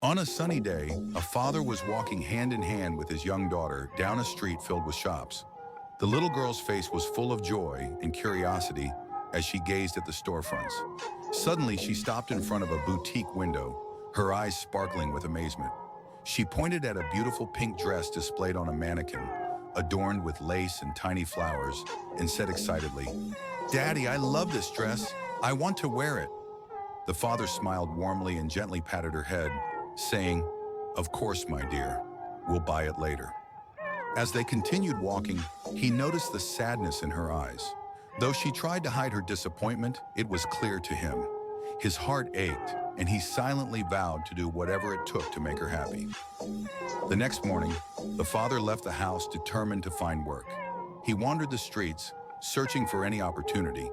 On a sunny day, a father was walking hand in hand with his young daughter down a street filled with shops. The little girl's face was full of joy and curiosity as she gazed at the storefronts. Suddenly, she stopped in front of a boutique window, her eyes sparkling with amazement. She pointed at a beautiful pink dress displayed on a mannequin, adorned with lace and tiny flowers, and said excitedly, "Daddy, I love this dress. I want to wear it." The father smiled warmly and gently patted her head, saying, "Of course, my dear. We'll buy it later." As they continued walking, he noticed the sadness in her eyes. Though she tried to hide her disappointment, it was clear to him. His heart ached, and he silently vowed to do whatever it took to make her happy. The next morning, the father left the house determined to find work. He wandered the streets, searching for any opportunity.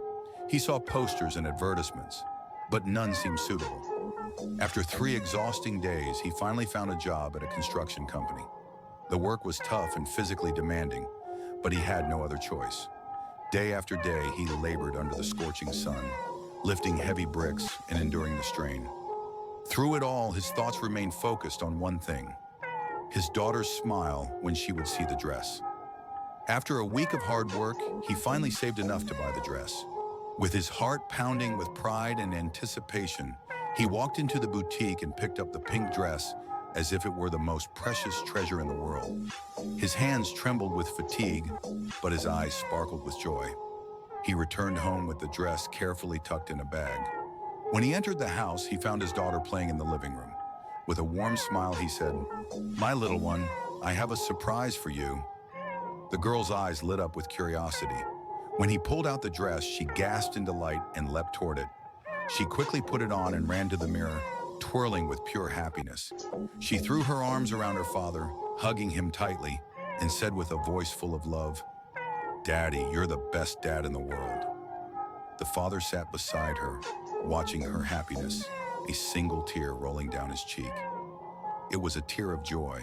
He saw posters and advertisements, but none seemed suitable. After 3 exhausting days, he finally found a job at a construction company. The work was tough and physically demanding, but he had no other choice. Day after day, he labored under the scorching sun, lifting heavy bricks and enduring the strain. Through it all, his thoughts remained focused on one thing: his daughter's smile when she would see the dress. After a week of hard work, he finally saved enough to buy the dress. With his heart pounding with pride and anticipation, he walked into the boutique and picked up the pink dress as if it were the most precious treasure in the world. His hands trembled with fatigue, but his eyes sparkled with joy. He returned home with the dress carefully tucked in a bag. When he entered the house, he found his daughter playing in the living room. With a warm smile, he said, "My little one, I have a surprise for you." The girl's eyes lit up with curiosity. When he pulled out the dress, she gasped in delight and leapt toward it. She quickly put it on and ran to the mirror, twirling with pure happiness. She threw her arms around her father, hugging him tightly, and said with a voice full of love, "Daddy, you're the best dad in the world." The father sat beside her, watching her happiness, a single tear rolling down his cheek. It was a tear of joy,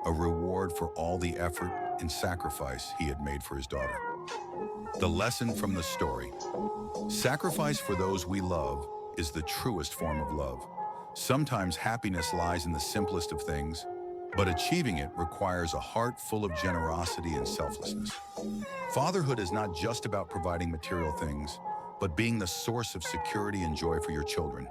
a reward for all the effort and sacrifice he had made for his daughter. The lesson from the story: sacrifice for those we love is the truest form of love. Sometimes happiness lies in the simplest of things, but achieving it requires a heart full of generosity and selflessness. Fatherhood is not just about providing material things, but being the source of security and joy for your children.